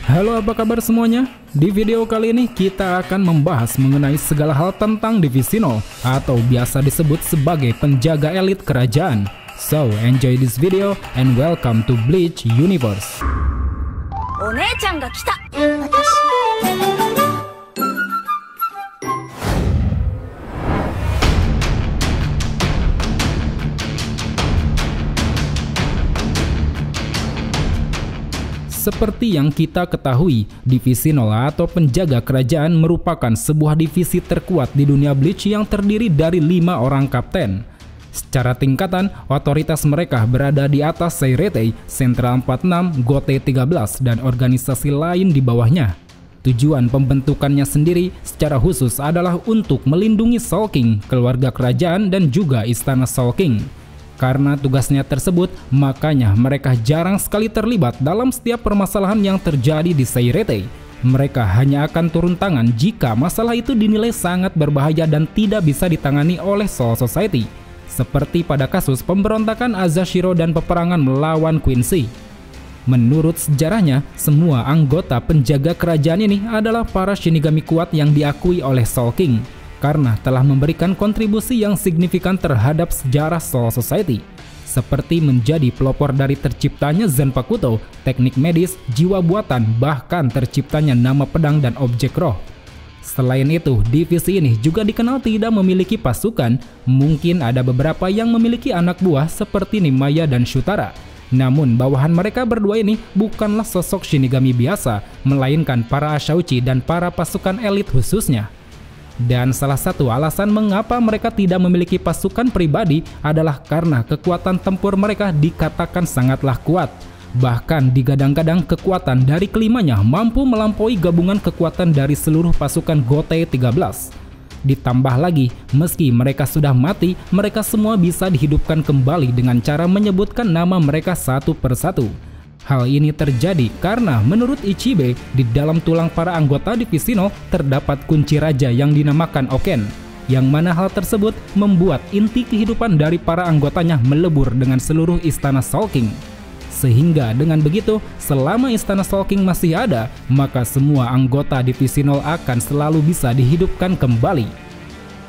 Halo, apa kabar semuanya? Di video kali ini kita akan membahas mengenai segala hal tentang Divisi 0 atau biasa disebut sebagai penjaga elit kerajaan. So, enjoy this video and welcome to Bleach Universe. Seperti yang kita ketahui, Divisi 0 atau penjaga kerajaan merupakan sebuah divisi terkuat di dunia Bleach yang terdiri dari 5 orang kapten. Secara tingkatan, otoritas mereka berada di atas Seiretei, Sentral 46, Gotei 13, dan organisasi lain di bawahnya. Tujuan pembentukannya sendiri secara khusus adalah untuk melindungi Soul King, keluarga kerajaan, dan juga istana Soul King. Karena tugasnya tersebut, makanya mereka jarang sekali terlibat dalam setiap permasalahan yang terjadi di Seiretei. Mereka hanya akan turun tangan jika masalah itu dinilai sangat berbahaya dan tidak bisa ditangani oleh Soul Society. Seperti pada kasus pemberontakan Azashiro dan peperangan melawan Quincy. Menurut sejarahnya, semua anggota penjaga kerajaan ini adalah para Shinigami kuat yang diakui oleh Soul King, karena telah memberikan kontribusi yang signifikan terhadap sejarah Soul Society, seperti menjadi pelopor dari terciptanya Zanpakuto, teknik medis, jiwa buatan, bahkan terciptanya nama pedang dan objek roh. Selain itu, divisi ini juga dikenal tidak memiliki pasukan. Mungkin ada beberapa yang memiliki anak buah seperti Nimaya dan Shutara. Namun bawahan mereka berdua ini bukanlah sosok Shinigami biasa, melainkan para Ashauchi dan para pasukan elit khususnya. Dan salah satu alasan mengapa mereka tidak memiliki pasukan pribadi adalah karena kekuatan tempur mereka dikatakan sangatlah kuat. Bahkan digadang-gadang kekuatan dari kelimanya mampu melampaui gabungan kekuatan dari seluruh pasukan Gotei 13. Ditambah lagi, meski mereka sudah mati, mereka semua bisa dihidupkan kembali dengan cara menyebutkan nama mereka satu persatu. Hal ini terjadi karena menurut Ichibe, di dalam tulang para anggota Divisi 0 terdapat kunci raja yang dinamakan Oken, yang mana hal tersebut membuat inti kehidupan dari para anggotanya melebur dengan seluruh istana Soul King. Sehingga dengan begitu, selama istana Soul King masih ada, maka semua anggota Divisi 0 akan selalu bisa dihidupkan kembali.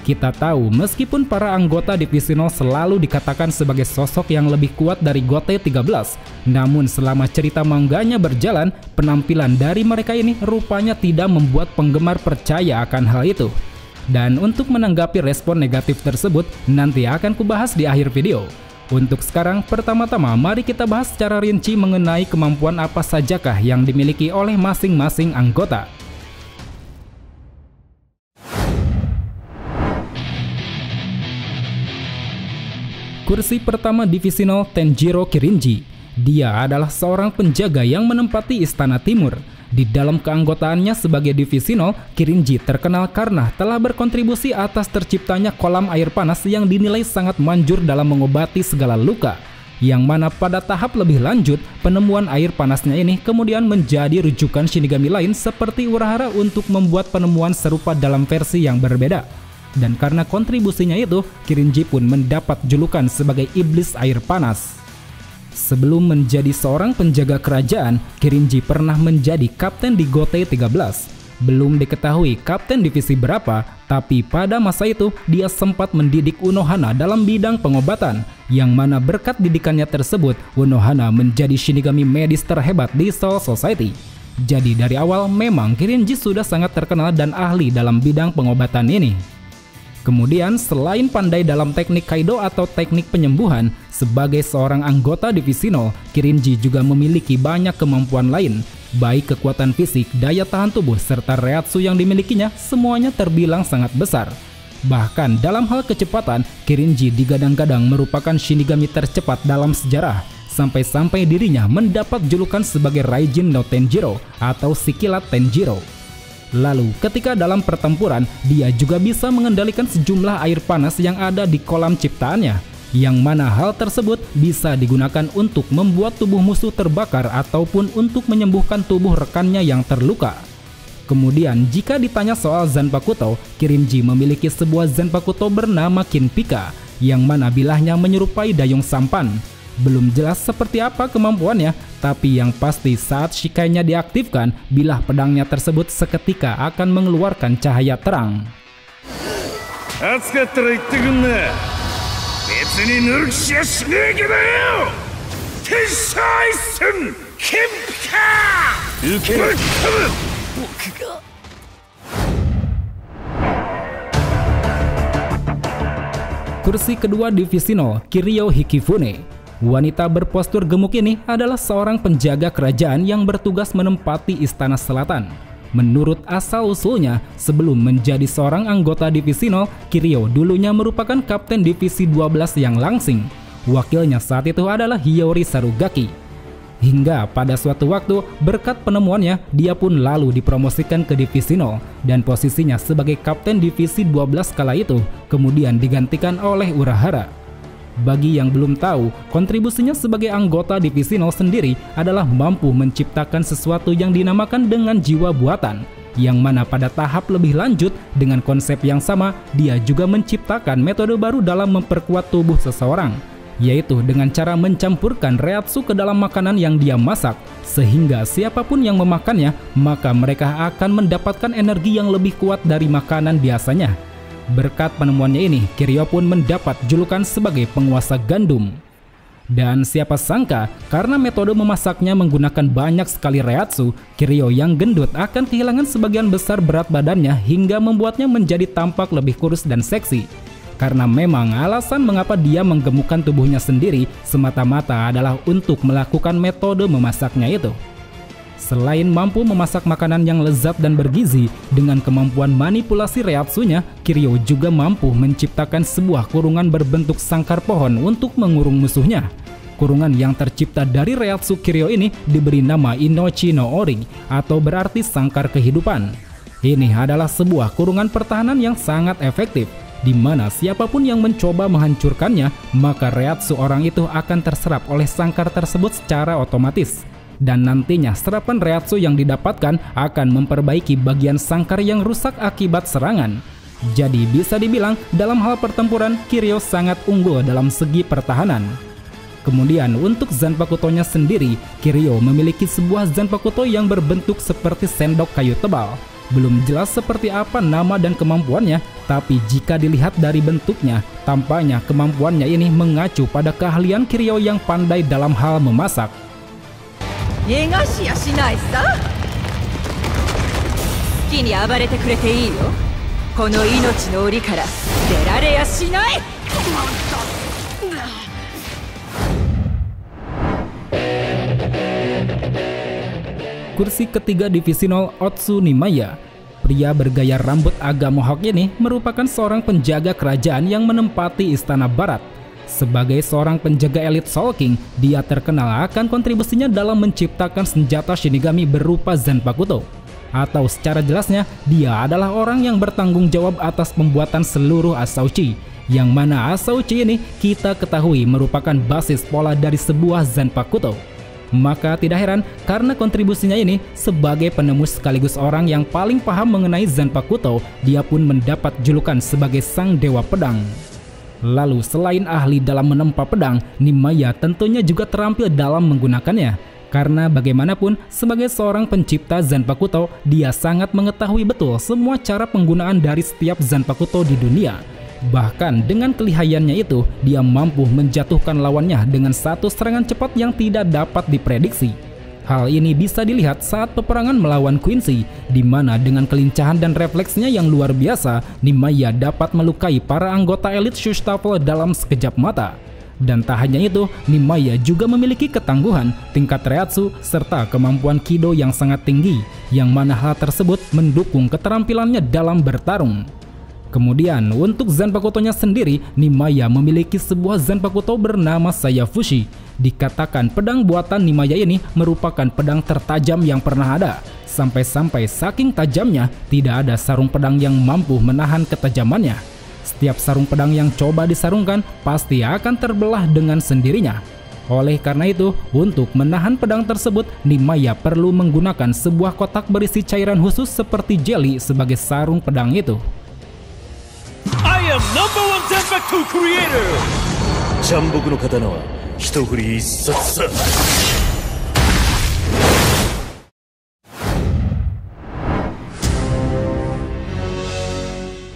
Kita tahu, meskipun para anggota Divisi 0 selalu dikatakan sebagai sosok yang lebih kuat dari Gotei 13, namun selama cerita mangganya berjalan, penampilan dari mereka ini rupanya tidak membuat penggemar percaya akan hal itu. Dan untuk menanggapi respon negatif tersebut, nanti akan kubahas di akhir video. Untuk sekarang, pertama-tama mari kita bahas secara rinci mengenai kemampuan apa sajakah yang dimiliki oleh masing-masing anggota. Kursi pertama Divisi 0, Tenjiro Kirinji. Dia adalah seorang penjaga yang menempati Istana Timur. Di dalam keanggotaannya sebagai Divisi 0, Kirinji terkenal karena telah berkontribusi atas terciptanya kolam air panas yang dinilai sangat manjur dalam mengobati segala luka. Yang mana pada tahap lebih lanjut, penemuan air panasnya ini kemudian menjadi rujukan Shinigami lain seperti Urahara untuk membuat penemuan serupa dalam versi yang berbeda. Dan karena kontribusinya itu, Kirinji pun mendapat julukan sebagai Iblis Air Panas. Sebelum menjadi seorang penjaga kerajaan, Kirinji pernah menjadi kapten di Gotei 13. Belum diketahui kapten divisi berapa, tapi pada masa itu dia sempat mendidik Unohana dalam bidang pengobatan, yang mana berkat didikannya tersebut, Unohana menjadi Shinigami medis terhebat di Soul Society. Jadi dari awal memang Kirinji sudah sangat terkenal dan ahli dalam bidang pengobatan ini. Kemudian, selain pandai dalam teknik Kaido atau teknik penyembuhan, sebagai seorang anggota Divisi 0, Kirinji juga memiliki banyak kemampuan lain. Baik kekuatan fisik, daya tahan tubuh, serta reatsu yang dimilikinya, semuanya terbilang sangat besar. Bahkan dalam hal kecepatan, Kirinji digadang-gadang merupakan Shinigami tercepat dalam sejarah. Sampai-sampai dirinya mendapat julukan sebagai Raijin no Tenjiro atau si kilat Tenjiro. Lalu, ketika dalam pertempuran, dia juga bisa mengendalikan sejumlah air panas yang ada di kolam ciptaannya, yang mana hal tersebut bisa digunakan untuk membuat tubuh musuh terbakar ataupun untuk menyembuhkan tubuh rekannya yang terluka. Kemudian, jika ditanya soal Zanpakuto, Kirinji memiliki sebuah Zanpakuto bernama Kinpika, yang mana bilahnya menyerupai dayung sampan. Belum jelas seperti apa kemampuannya, tapi yang pasti saat Shikai-nya diaktifkan, bilah pedangnya tersebut seketika akan mengeluarkan cahaya terang. Kursi kedua Divisi 0, Kiryu Hikifune. Wanita berpostur gemuk ini adalah seorang penjaga kerajaan yang bertugas menempati Istana Selatan. Menurut asal-usulnya, sebelum menjadi seorang anggota Divisi 0, Kiryu dulunya merupakan kapten Divisi 12 yang langsing. Wakilnya saat itu adalah Hiyori Sarugaki. Hingga pada suatu waktu, berkat penemuannya, dia pun lalu dipromosikan ke Divisi 0 dan posisinya sebagai kapten Divisi 12 kala itu kemudian digantikan oleh Urahara. Bagi yang belum tahu, kontribusinya sebagai anggota Divisi 0 sendiri adalah mampu menciptakan sesuatu yang dinamakan dengan jiwa buatan, yang mana pada tahap lebih lanjut dengan konsep yang sama, dia juga menciptakan metode baru dalam memperkuat tubuh seseorang, yaitu dengan cara mencampurkan reatsu ke dalam makanan yang dia masak, sehingga siapapun yang memakannya, maka mereka akan mendapatkan energi yang lebih kuat dari makanan biasanya. Berkat penemuannya ini, Kiryu pun mendapat julukan sebagai penguasa gandum. Dan siapa sangka, karena metode memasaknya menggunakan banyak sekali reatsu, Kiryu yang gendut akan kehilangan sebagian besar berat badannya hingga membuatnya menjadi tampak lebih kurus dan seksi. Karena memang alasan mengapa dia menggemukkan tubuhnya sendiri semata-mata adalah untuk melakukan metode memasaknya itu. Selain mampu memasak makanan yang lezat dan bergizi, dengan kemampuan manipulasi reatsunya, Kiryu juga mampu menciptakan sebuah kurungan berbentuk sangkar pohon untuk mengurung musuhnya. Kurungan yang tercipta dari reatsu Kiryu ini diberi nama Inochi no Ori, atau berarti sangkar kehidupan. Ini adalah sebuah kurungan pertahanan yang sangat efektif, di mana siapapun yang mencoba menghancurkannya, maka reatsu orang itu akan terserap oleh sangkar tersebut secara otomatis. Dan nantinya serapan reatsu yang didapatkan akan memperbaiki bagian sangkar yang rusak akibat serangan. Jadi bisa dibilang dalam hal pertempuran, Kiryu sangat unggul dalam segi pertahanan. Kemudian untuk Zanpakuto-nya sendiri, Kiryu memiliki sebuah Zanpakuto yang berbentuk seperti sendok kayu tebal. Belum jelas seperti apa nama dan kemampuannya, tapi jika dilihat dari bentuknya, tampaknya kemampuannya ini mengacu pada keahlian Kiryu yang pandai dalam hal memasak. Kursi ketiga Divisi 0, Otsu Nimaya. Pria bergaya rambut agak mohawk ini merupakan seorang penjaga kerajaan yang menempati Istana Barat. Sebagai seorang penjaga elit Soul King, dia terkenal akan kontribusinya dalam menciptakan senjata Shinigami berupa Zanpakuto. Atau secara jelasnya, dia adalah orang yang bertanggung jawab atas pembuatan seluruh Asauchi, yang mana Asauchi ini kita ketahui merupakan basis pola dari sebuah Zanpakuto. Maka tidak heran karena kontribusinya ini sebagai penemu sekaligus orang yang paling paham mengenai Zanpakuto, dia pun mendapat julukan sebagai Sang Dewa Pedang. Lalu selain ahli dalam menempa pedang, Nimaya tentunya juga terampil dalam menggunakannya. Karena bagaimanapun, sebagai seorang pencipta Zanpakuto, dia sangat mengetahui betul semua cara penggunaan dari setiap Zanpakuto di dunia. Bahkan dengan kelihayannya itu, dia mampu menjatuhkan lawannya dengan satu serangan cepat yang tidak dapat diprediksi. Hal ini bisa dilihat saat peperangan melawan Quincy, di mana dengan kelincahan dan refleksnya yang luar biasa, Nimaya dapat melukai para anggota elit Shustaffle dalam sekejap mata. Dan tak hanya itu, Nimaya juga memiliki ketangguhan, tingkat reatsu, serta kemampuan Kido yang sangat tinggi, yang mana hal tersebut mendukung keterampilannya dalam bertarung. Kemudian untuk Zanpakuto-nya sendiri, Nimaya memiliki sebuah Zanpakuto bernama Sayafushi. Dikatakan pedang buatan Nimaya ini merupakan pedang tertajam yang pernah ada. Sampai-sampai saking tajamnya, tidak ada sarung pedang yang mampu menahan ketajamannya. Setiap sarung pedang yang coba disarungkan pasti akan terbelah dengan sendirinya. Oleh karena itu, untuk menahan pedang tersebut, Nimaya perlu menggunakan sebuah kotak berisi cairan khusus seperti jelly sebagai sarung pedang itu. I am #1 Zanpakuto creator, 残木の刀は一振り一冊さ。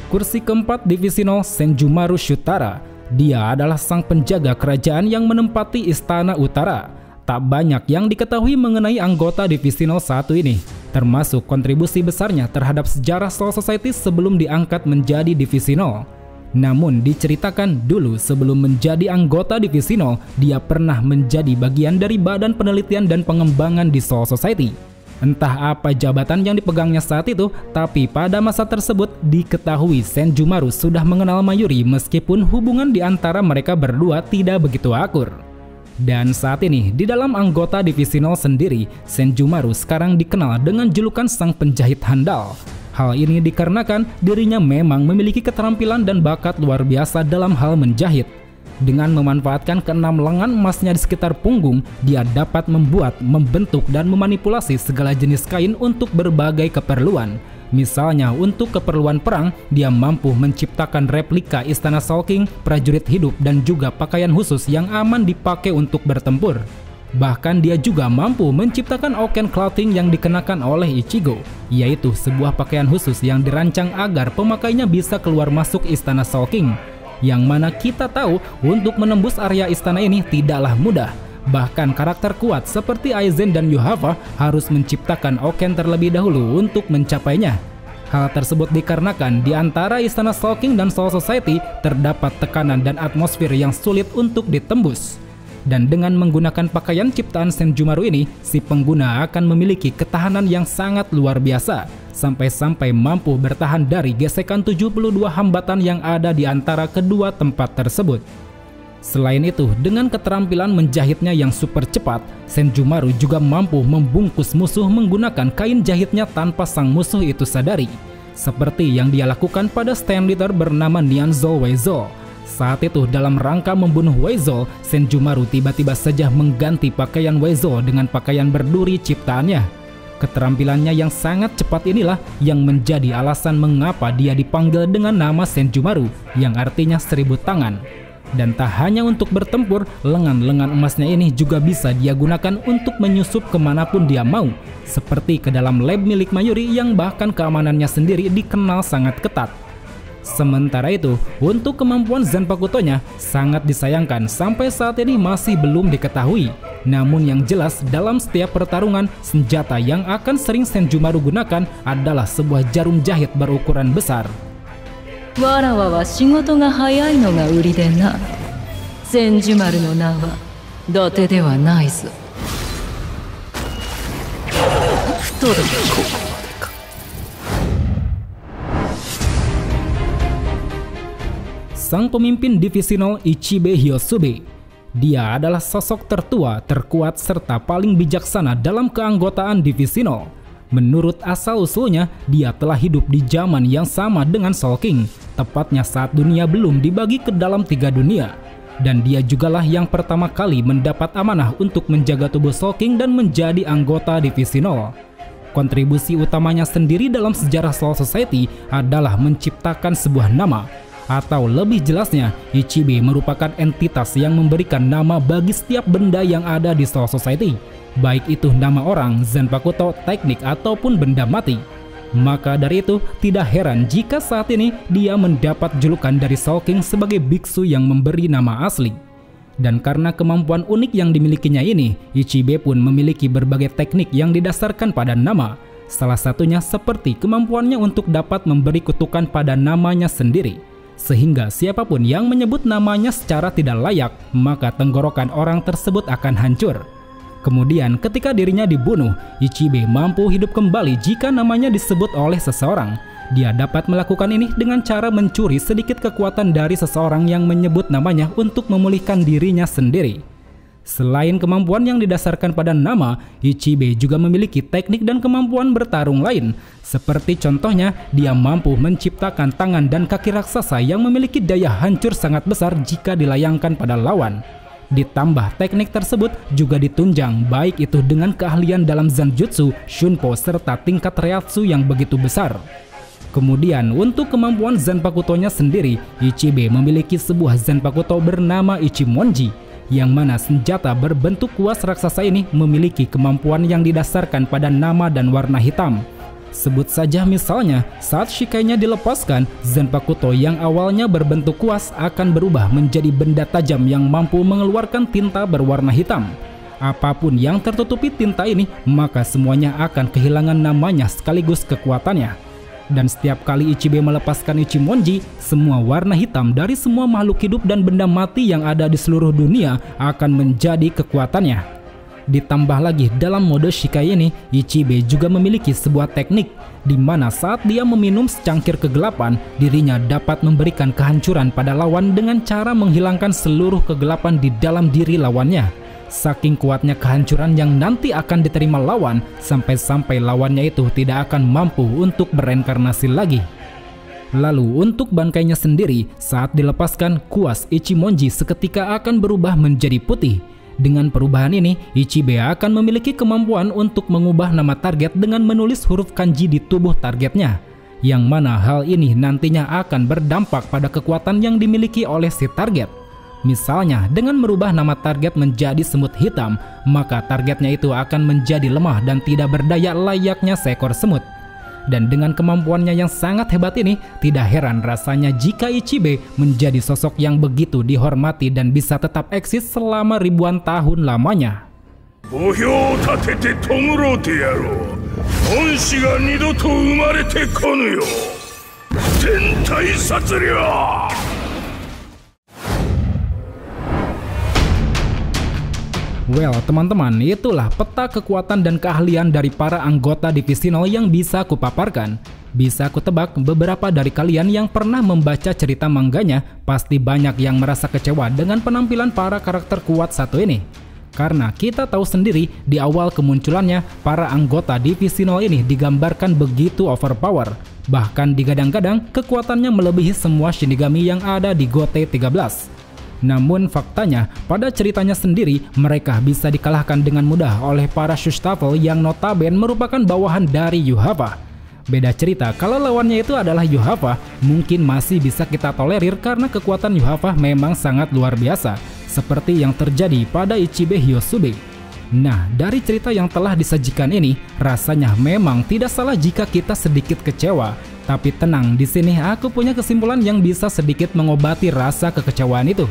Kursi keempat Divisi 0 Senjumaru Shutara. Dia adalah sang penjaga kerajaan yang menempati Istana Utara. Tak banyak yang diketahui mengenai anggota Divisi 01 ini, termasuk kontribusi besarnya terhadap sejarah Soul Society sebelum diangkat menjadi Divisi 0. Namun diceritakan dulu sebelum menjadi anggota Divisi 0, dia pernah menjadi bagian dari Badan Penelitian dan Pengembangan di Soul Society. Entah apa jabatan yang dipegangnya saat itu, tapi pada masa tersebut diketahui Senjumaru sudah mengenal Mayuri meskipun hubungan di antara mereka berdua tidak begitu akur. Dan saat ini, di dalam anggota Divisi 0 sendiri, Senjumaru sekarang dikenal dengan julukan sang penjahit handal. Hal ini dikarenakan dirinya memang memiliki keterampilan dan bakat luar biasa dalam hal menjahit. Dengan memanfaatkan keenam lengan emasnya di sekitar punggung, dia dapat membuat, membentuk, dan memanipulasi segala jenis kain untuk berbagai keperluan. Misalnya untuk keperluan perang, dia mampu menciptakan replika istana Soul King, prajurit hidup, dan juga pakaian khusus yang aman dipakai untuk bertempur. Bahkan dia juga mampu menciptakan Oken Clothing yang dikenakan oleh Ichigo, yaitu sebuah pakaian khusus yang dirancang agar pemakainya bisa keluar masuk istana Soul King. Yang mana kita tahu untuk menembus area istana ini tidaklah mudah. Bahkan karakter kuat seperti Aizen dan Yuhava harus menciptakan Oken terlebih dahulu untuk mencapainya. Hal tersebut dikarenakan di antara istana Soul King dan Soul Society terdapat tekanan dan atmosfer yang sulit untuk ditembus. Dan dengan menggunakan pakaian ciptaan Senjumaru ini, si pengguna akan memiliki ketahanan yang sangat luar biasa, sampai-sampai mampu bertahan dari gesekan 72 hambatan yang ada di antara kedua tempat tersebut. Selain itu, dengan keterampilan menjahitnya yang super cepat, Senjumaru juga mampu membungkus musuh menggunakan kain jahitnya tanpa sang musuh itu sadari. Seperti yang dia lakukan pada stand leader bernama Nianzou Weizou. Saat itu dalam rangka membunuh Weizou, Senjumaru tiba-tiba saja mengganti pakaian Weizou dengan pakaian berduri ciptaannya. Keterampilannya yang sangat cepat inilah yang menjadi alasan mengapa dia dipanggil dengan nama Senjumaru, yang artinya 1000 tangan. Dan tak hanya untuk bertempur, lengan-lengan emasnya ini juga bisa dia gunakan untuk menyusup kemanapun dia mau, seperti ke dalam lab milik Mayuri yang bahkan keamanannya sendiri dikenal sangat ketat. Sementara itu, untuk kemampuan Zanpakutonya sangat disayangkan sampai saat ini masih belum diketahui. Namun yang jelas dalam setiap pertarungan, senjata yang akan sering Senjumaru gunakan adalah sebuah jarum jahit berukuran besar. Warawa wa shigoto ga hayai no ga uri de na. Senjumaru no na wa date de wa nai zu. Futoru. Sang pemimpin Divisi 0 Ichibe Hyosube. Dia adalah sosok tertua, terkuat, serta paling bijaksana dalam keanggotaan Divisi 0. Menurut asal-usulnya, dia telah hidup di zaman yang sama dengan Soul King, tepatnya saat dunia belum dibagi ke dalam 3 dunia. Dan dia jugalah yang pertama kali mendapat amanah untuk menjaga tubuh Soul King dan menjadi anggota Divisi 0. Kontribusi utamanya sendiri dalam sejarah Soul Society adalah menciptakan sebuah nama. Atau lebih jelasnya, Ichibe merupakan entitas yang memberikan nama bagi setiap benda yang ada di Soul Society, baik itu nama orang, Zanpakuto, teknik, ataupun benda mati. Maka dari itu, tidak heran jika saat ini dia mendapat julukan dari Soul King sebagai biksu yang memberi nama asli. Dan karena kemampuan unik yang dimilikinya ini, Ichibe pun memiliki berbagai teknik yang didasarkan pada nama. Salah satunya seperti kemampuannya untuk dapat memberi kutukan pada namanya sendiri. Sehingga siapapun yang menyebut namanya secara tidak layak, maka tenggorokan orang tersebut akan hancur. Kemudian ketika dirinya dibunuh, Ichibe mampu hidup kembali jika namanya disebut oleh seseorang. Dia dapat melakukan ini dengan cara mencuri sedikit kekuatan dari seseorang yang menyebut namanya untuk memulihkan dirinya sendiri. Selain kemampuan yang didasarkan pada nama, Ichibe juga memiliki teknik dan kemampuan bertarung lain. Seperti contohnya, dia mampu menciptakan tangan dan kaki raksasa yang memiliki daya hancur sangat besar jika dilayangkan pada lawan. Ditambah teknik tersebut juga ditunjang baik itu dengan keahlian dalam Zanjutsu, Shunpo, serta tingkat Reiatsu yang begitu besar. Kemudian untuk kemampuan Zanpakuto-nya sendiri, Ichibe memiliki sebuah Zanpakuto bernama Ichimonji, yang mana senjata berbentuk kuas raksasa ini memiliki kemampuan yang didasarkan pada nama dan warna hitam. Sebut saja misalnya, saat Shikai-nya dilepaskan, Zanpakuto yang awalnya berbentuk kuas akan berubah menjadi benda tajam yang mampu mengeluarkan tinta berwarna hitam. Apapun yang tertutupi tinta ini, maka semuanya akan kehilangan namanya sekaligus kekuatannya. Dan setiap kali Ichibe melepaskan Ichimonji, semua warna hitam dari semua makhluk hidup dan benda mati yang ada di seluruh dunia akan menjadi kekuatannya. Ditambah lagi dalam mode Shikai ini, Ichibe juga memiliki sebuah teknik di mana saat dia meminum secangkir kegelapan, dirinya dapat memberikan kehancuran pada lawan dengan cara menghilangkan seluruh kegelapan di dalam diri lawannya. Saking kuatnya kehancuran yang nanti akan diterima lawan, sampai-sampai lawannya itu tidak akan mampu untuk bereinkarnasi lagi. Lalu untuk Bankainya sendiri, saat dilepaskan, kuas Ichimonji seketika akan berubah menjadi putih. Dengan perubahan ini, Ichibe akan memiliki kemampuan untuk mengubah nama target dengan menulis huruf kanji di tubuh targetnya, yang mana hal ini nantinya akan berdampak pada kekuatan yang dimiliki oleh si target. Misalnya, dengan merubah nama target menjadi semut hitam, maka targetnya itu akan menjadi lemah dan tidak berdaya layaknya seekor semut. Dan dengan kemampuannya yang sangat hebat ini, tidak heran rasanya jika Ichibe menjadi sosok yang begitu dihormati dan bisa tetap eksis selama ribuan tahun lamanya. Well, teman-teman, itulah peta kekuatan dan keahlian dari para anggota divisi 0 yang bisa kupaparkan. Bisa kutebak beberapa dari kalian yang pernah membaca cerita mangganya pasti banyak yang merasa kecewa dengan penampilan para karakter kuat satu ini. Karena kita tahu sendiri di awal kemunculannya, para anggota divisi 0 ini digambarkan begitu overpower. Bahkan digadang-gadang kekuatannya melebihi semua Shinigami yang ada di GOT 13. Namun faktanya, pada ceritanya sendiri, mereka bisa dikalahkan dengan mudah oleh para Shustaffle yang notabene merupakan bawahan dari Yuhava. Beda cerita kalau lawannya itu adalah Yuhava, mungkin masih bisa kita tolerir karena kekuatan Yuhava memang sangat luar biasa, seperti yang terjadi pada Ichibe Hyosube. Nah, dari cerita yang telah disajikan ini, rasanya memang tidak salah jika kita sedikit kecewa. Tapi tenang, di sini aku punya kesimpulan yang bisa sedikit mengobati rasa kekecewaan itu.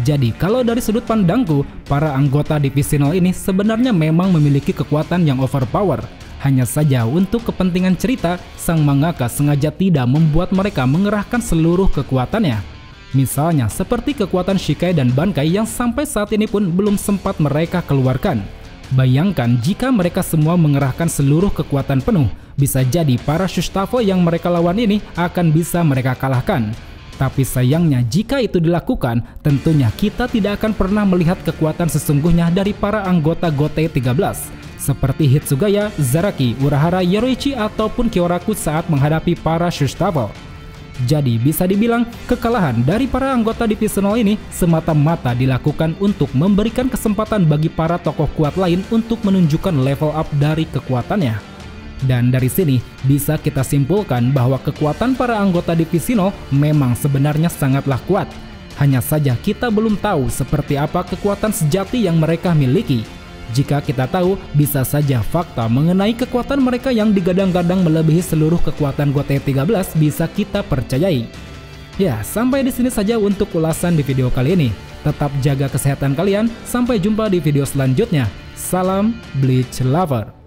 Jadi, kalau dari sudut pandangku, para anggota divisi 0 ini sebenarnya memang memiliki kekuatan yang overpower. Hanya saja untuk kepentingan cerita, sang mangaka sengaja tidak membuat mereka mengerahkan seluruh kekuatannya. Misalnya seperti kekuatan Shikai dan Bankai yang sampai saat ini pun belum sempat mereka keluarkan. Bayangkan jika mereka semua mengerahkan seluruh kekuatan penuh, bisa jadi para Shustaffle yang mereka lawan ini akan bisa mereka kalahkan. Tapi sayangnya jika itu dilakukan, tentunya kita tidak akan pernah melihat kekuatan sesungguhnya dari para anggota GOT 13 seperti Hitsugaya, Zaraki, Urahara, Yoruichi ataupun Kyoraku saat menghadapi para Shustaffle. Jadi bisa dibilang kekalahan dari para anggota divisi 0 ini semata-mata dilakukan untuk memberikan kesempatan bagi para tokoh kuat lain untuk menunjukkan level up dari kekuatannya. Dan dari sini bisa kita simpulkan bahwa kekuatan para anggota divisi 0 memang sebenarnya sangatlah kuat. Hanya saja kita belum tahu seperti apa kekuatan sejati yang mereka miliki. Jika kita tahu, bisa saja fakta mengenai kekuatan mereka yang digadang-gadang melebihi seluruh kekuatan GOT 13 bisa kita percayai. Ya, sampai di sini saja untuk ulasan di video kali ini. Tetap jaga kesehatan kalian, sampai jumpa di video selanjutnya. Salam Bleach Lover.